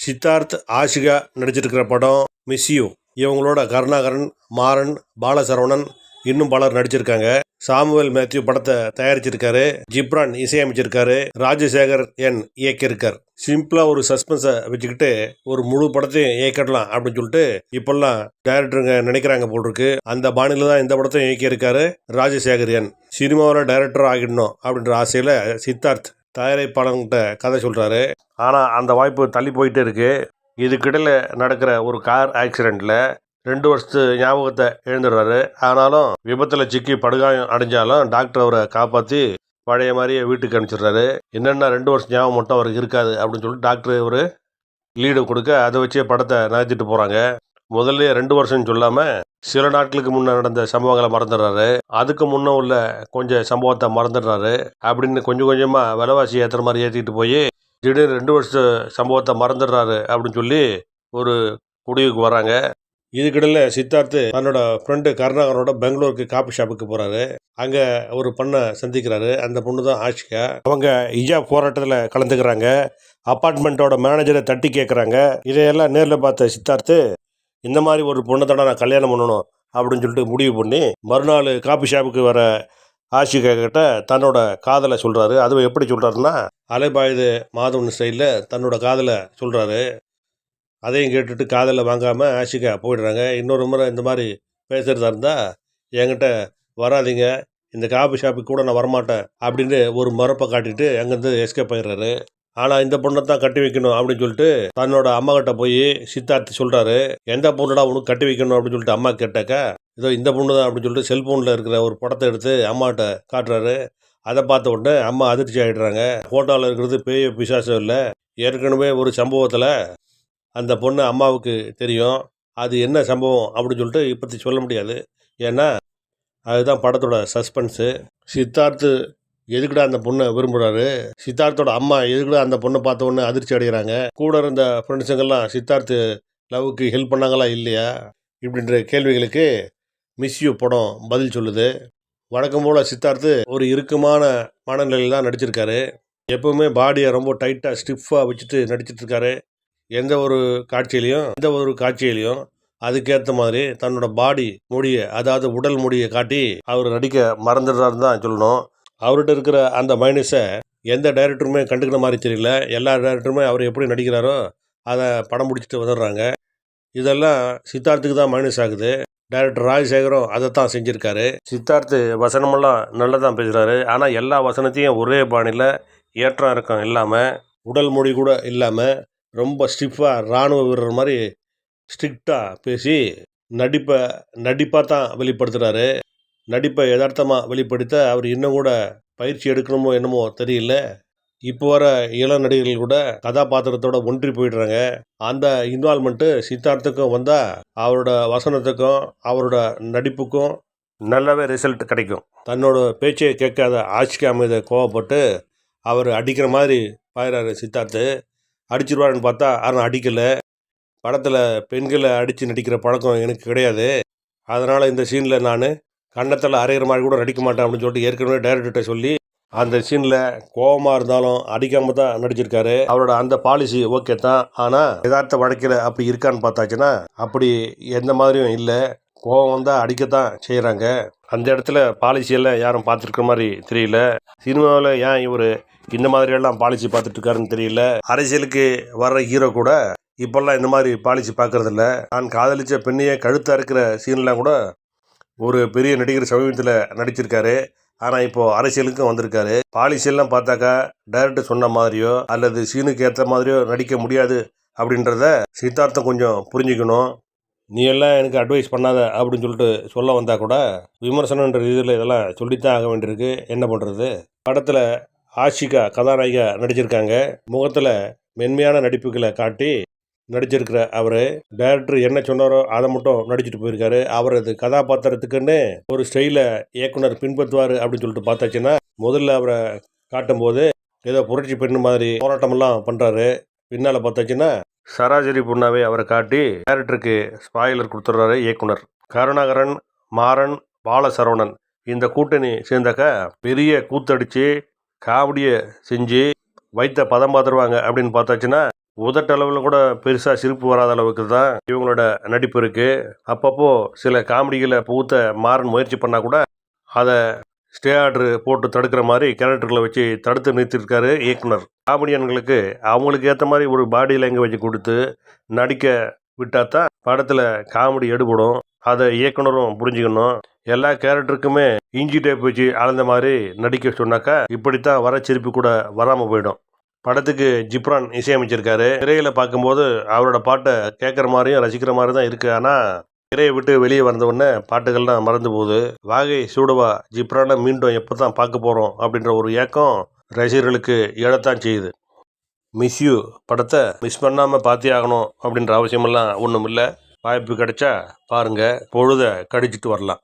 சித்தார்த் ஆஷிகா நடிச்சிருக்கிற படம் miss you. இவங்களோட கருணாகரன், மாறன், பாலசரவணன் இன்னும் பலர் நடிச்சிருக்காங்க. சாமுவேல் மேத்யூ படத்தை தயாரிச்சிருக்காரு. ஜிப்ரான் இசையமைச்சிருக்காரு. ராஜசேகர் என் இயக்கியிருக்கார். சிம்பிளா ஒரு சஸ்பென்ஸை வச்சுக்கிட்டு ஒரு முழு படத்தையும் இயக்கிடலாம் அப்படின்னு சொல்லிட்டு இப்பெல்லாம் டைரக்டருங்க நினைக்கிறாங்க போல் இருக்கு. அந்த பாணியில தான் இந்த படத்தையும் இயக்கியிருக்காரு ராஜசேகர் என். சினிமாவில் டைரக்டர் ஆகிடணும் அப்படின்ற ஆசையில் சித்தார்த் தயாரிப்பாளர்கிட்ட கதை சொல்கிறாரு. ஆனால் அந்த வாய்ப்பு தள்ளி போயிட்டே இருக்கு. இதுக்கிடையில் நடக்கிற ஒரு கார் ஆக்சிடெண்ட்டில் 2 வருஷத்து ஞாபகத்தை எழுந்துடுறாரு. ஆனாலும் விபத்தில் சிக்கி படுகாயம் அடைஞ்சாலும் டாக்டர் அவரை காப்பாற்றி பழைய மாதிரியே வீட்டுக்கு அனுப்பிச்சிடுறாரு. என்னென்னா 2 வருஷம் ஞாபகம் மட்டும் அவருக்கு இருக்காது அப்படின்னு சொல்லிட்டு டாக்டர் ஒரு லீடு கொடுக்க அதை வச்சே படத்தை நகர்த்திட்டு போகிறாங்க. முதல்ல 2 வருஷம்னு சொல்லாமல் சில நாட்களுக்கு முன்னே நடந்த சம்பவங்களை மறந்துடுறாரு. அதுக்கு முன்னே உள்ள கொஞ்சம் சம்பவத்தை மறந்துடுறாரு. அப்படின்னு கொஞ்சம் கொஞ்சமாக விலைவாசி ஏற்றுற மாதிரி ஏற்றிட்டு போய் திடீர்னு 2 வருஷ சம்பவத்தை மறந்துடுறாரு அப்படின்னு சொல்லி ஒரு முடிவுக்கு வராங்க. இதுக்கிடையில் சித்தார்த்து தன்னோட ஃப்ரெண்டு கருணாகரோட பெங்களூருக்கு காஃபி ஷாப்புக்கு போகிறாரு. அங்கே ஒரு பொண்ணை சந்திக்கிறாரு. அந்த பொண்ணு தான் ஆஷிகா. அவங்க ஹிஜாப் போராட்டத்தில் கலந்துக்கிறாங்க. அப்பார்ட்மெண்ட்டோட மேனேஜரை தட்டி கேட்குறாங்க. இதையெல்லாம் நேரில் பார்த்த சித்தார்த்து இந்த மாதிரி ஒரு பொண்ணை தான் நான் கல்யாணம் பண்ணணும் அப்படின்னு சொல்லிட்டு முடிவு பண்ணி மறுநாள் காஃபி ஷாப்புக்கு வர ஆஷிகா கிட்ட தன்னோட காதலை சொல்கிறாரு. அதுவும் எப்படி சொல்கிறாருன்னா அலைபாயுது மாதவன் ஸ்டைலில் தன்னோட காதலை சொல்கிறாரு. அதையும் கேட்டுட்டு காதலை வாங்காமல் ஆஷிகா போயிடுறாங்க. இன்னொரு முறை இந்த மாதிரி பேசுகிறதா இருந்தால் என்கிட்ட வராதிங்க, இந்த காஃபி ஷாப்புக்கு கூட நான் வரமாட்டேன் அப்படின்னு ஒரு மரப்பை காட்டிட்டு அங்கேருந்து எஸ்கேப் ஆயிடுறாரு. ஆனால் இந்த பொண்ணை தான் கட்டி வைக்கணும் அப்படின்னு சொல்லிட்டு தன்னோட அம்மா கிட்ட போய் சித்தார்த்து சொல்கிறாரு. எந்த பொண்ணுடா உனக்கு கட்டி வைக்கணும் அப்படின்னு சொல்லிட்டு அம்மா கேட்டாக்கா இதோ இந்த பொண்ணு தான் அப்படின்னு சொல்லிட்டு செல்ஃபோனில் இருக்கிற ஒரு படத்தை எடுத்து அம்மாட்ட காட்டுறாரு. அதை பார்த்த உடனே அம்மா அதிர்ச்சி ஆகிடுறாங்க. ஃபோட்டோவில் இருக்கிறது பேய் பிசாசம் இல்லை, ஏற்கனவே ஒரு சம்பவத்தில் அந்த பொண்ணு அம்மாவுக்கு தெரியும். அது என்ன சம்பவம் அப்படின்னு சொல்லிட்டு இப்போத்தி சொல்ல முடியாது. ஏன்னா அதுதான் படத்தோட சஸ்பென்ஸு. சித்தார்த்து எதுக்குடா அந்த பொண்ணை விரும்புகிறாரு, சித்தார்த்தோட அம்மா எதுக்குடா அந்த பொண்ணை பார்த்த உடனே அதிர்ச்சி அடைகிறாங்க, கூட இருந்த ஃப்ரெண்ட்ஸுங்கெல்லாம் சித்தார்த்து லவ்வுக்கு ஹெல்ப் பண்ணாங்களா இல்லையா இப்படின்ற கேள்விகளுக்கு மிஸ் யூ படம் பதில் சொல்லுது. வழக்கம் போல் சித்தார்த்து ஒரு இறுக்கமான மனநிலையில் தான் நடிச்சிருக்காரு. எப்பவுமே பாடியை ரொம்ப டைட்டாக ஸ்டிஃபாக வச்சுட்டு நடிச்சிட்ருக்காரு. எந்த ஒரு காட்சியிலையும் அதுக்கேற்ற மாதிரி தன்னோட பாடி மொழியை, அதாவது உடல் மொழியை காட்டி அவர் நடிக்க மறந்துடுறாருன்னு தான் சொல்லணும். அவர்கிட்ட இருக்கிற அந்த மைனஸை எந்த டைரக்டருமே கண்டுக்கிற மாதிரி தெரியல. எல்லா டைரக்டருமே அவர் எப்படி நடிக்கிறாரோ அதை படம் பிடிச்சிட்டு வந்துடுறாங்க. இதெல்லாம் சித்தார்த்துக்கு தான் மைனஸ் ஆகுது. டைரக்டர் ராஜசேகரும் அதை தான் செஞ்சுருக்காரு. சித்தார்த்து வசனமெல்லாம் நல்லா தான் பேசுகிறாரு. ஆனால் எல்லா வசனத்தையும் ஒரே பாணியில் ஏற்றம் இறக்கம் இல்லாமல், உடல் மொழி கூட இல்லாமல் ரொம்ப ஸ்டிஃபாக இராணுவ வீரர் மாதிரி ஸ்ட்ரிக்டாக பேசி நடிப்பாக தான் வெளிப்படுத்துகிறாரு. நடிப்பை யதார்த்தமாக வெளிப்படுத்த அவர் இன்னும் கூட பயிற்சி எடுக்கணுமோ என்னமோ தெரியல. இப்போ வர இளம் நடிகர்கள் கூட கதாபாத்திரத்தோட ஒன்றி போயிடுறாங்க. அந்த இன்வால்மெண்ட்டு சித்தார்த்துக்கும் வந்தால் அவரோட வசனத்துக்கும் அவரோட நடிப்புக்கும் நல்லாவே ரிசல்ட் கிடைக்கும். தன்னோட பேச்சை கேட்காத ஆஷிகா மீது கோவப்பட்டு அவர் அடிக்கிற மாதிரி பாயிறாரு சித்தார்த்து. அடிச்சிருவாருன்னு பார்த்தா ஆனால் அடிக்கலை. படத்தில் பெண்களை அடித்து நடிக்கிற பழக்கம் எனக்கு கிடையாது. அதனால் இந்த சீனில் நான் கன்னத்தில் அரைகிற மாதிரி கூட நடிக்க மாட்டேன் அப்படின்னு சொல்லிட்டு ஏற்கனவே டைரக்டர்கிட்ட சொல்லி அந்த சீனில் கோபமாக இருந்தாலும் அடிக்காமல் தான் நடிச்சிருக்காரு. அவரோட அந்த பாலிசி ஓகே தான். ஆனால் யதார்த்த வழக்கில் அப்படி இருக்கான்னு பார்த்தாச்சுன்னா அப்படி எந்த மாதிரியும் இல்லை. கோபம் வந்தால் அடிக்கத்தான் செய்கிறாங்க. அந்த இடத்துல பாலிசியெல்லாம் யாரும் பார்த்துருக்குற மாதிரி தெரியல. சினிமாவில் ஏன் இவர் இந்த மாதிரியெல்லாம் பாலிசி பார்த்துட்ருக்காருன்னு தெரியல. அரசியலுக்கு வர்ற ஹீரோ கூட இப்போல்லாம் இந்த மாதிரி பாலிசி பார்க்குறதில்ல. நான் காதலிச்ச பெண்ணையே கழுத்தாக இருக்கிற சீன்லாம் கூட ஒரு பெரிய நடிகர் சமீபத்தில் நடிச்சிருக்காரு. ஆனால் இப்போது அரசியலுக்கும் வந்திருக்காரு. பாலிசியெல்லாம் பார்த்தாக்கா டைரக்டர் சொன்ன மாதிரியோ அல்லது சீனுக்கு ஏற்ற மாதிரியோ நடிக்க முடியாது அப்படின்றத சித்தார்த்தம் கொஞ்சம் புரிஞ்சுக்கணும். நீ எல்லாம் எனக்கு அட்வைஸ் பண்ணாத அப்படின்னு சொல்லிட்டு சொல்ல வந்தால் கூட விமர்சனன்ற இதில் இதெல்லாம் சொல்லித்தான் ஆக வேண்டியிருக்கு. என்ன பண்ணுறது. படத்தில் ஆஷிகா கதாநாயகா நடிச்சிருக்காங்க. முகத்தில் மென்மையான நடிப்புகளை காட்டி நடிச்சிருக்கிற அவர் டைரக்டர் என்ன சொன்னாரோ அதை மட்டும் நடிச்சுட்டு போயிருக்காரு. அவரது கதாபாத்திரத்துக்குன்னு ஒரு ஸ்டைலை இயக்குனர் பின்பற்றுவார் அப்படின்னு சொல்லிட்டு பார்த்தாச்சுன்னா முதல்ல அவரை காட்டும்போது ஏதோ புரட்சி பெண்ணு மாதிரி போராட்டமெல்லாம் பண்ணுறாரு. பின்னால் பார்த்தாச்சுன்னா சராசரி பொண்ணாவே அவரை காட்டி டைரக்டருக்கு ஸ்பாயிலர் கொடுத்துட்றாரு இயக்குனர். கருணாகரன், மாறன், பாலசரவணன் இந்த கூட்டணி சேர்ந்தாக்கா பெரிய கூத்தடிச்சு காமெடியை செஞ்சு வைத்த பதம் பார்த்துருவாங்க அப்படின்னு பார்த்தாச்சுன்னா உதட்டளவில் கூட பெருசாக சிரிப்பு வராத அளவுக்கு தான் இவங்களோட நடிப்பு இருக்குது. அப்பப்போ சில காமெடிகளை புகுத்த மாறன் முயற்சி பண்ணால் கூட அதை ஸ்டே ஆர்டர் போட்டு தடுக்கிற மாதிரி கேரக்டர்களை வச்சு தடுத்து நிறுத்திருக்காரு இயக்குனர். காமெடியன்களுக்கு அவங்களுக்கு ஏற்ற மாதிரி ஒரு பாடி லாங்குவேஜ் கொடுத்து நடிக்க விட்டால் தான் படத்தில் காமெடி எடுபடும். அதை இயக்குனரும் புரிஞ்சுக்கணும். எல்லா கேரக்டருக்குமே இஞ்சி டேப் வச்சு அளந்த மாதிரி நடிக்க சொன்னாக்கா இப்படித்தான் வர சிரிப்பு கூட வராமல் போயிடும். படத்துக்கு ஜிப்ரான் இசையமைச்சிருக்காரு. திரையில் பார்க்கும்போது அவரோட பாட்டை கேட்குற மாதிரியும் ரசிக்கிற மாதிரி தான் இருக்குது. ஆனால் திரையை விட்டு வெளியே வந்த உடனே பாட்டுகள்லாம் மறந்து போகுது. வாகை சூடவா ஜிப்ரானை மீண்டும் எப்போ தான் பார்க்க போகிறோம் அப்படின்ற ஒரு ஏக்கம் ரசிகர்களுக்கு எழத்தான் செய்யுது. மிஸ் யூ படத்தை மிஸ் பண்ணாமல் பார்த்தே ஆகணும் அப்படின்ற அவசியமெல்லாம் ஒன்றும் இல்லை. வாய்ப்பு கிடைச்சா பாருங்கள், பொழுதை கடிச்சிட்டு வரலாம்.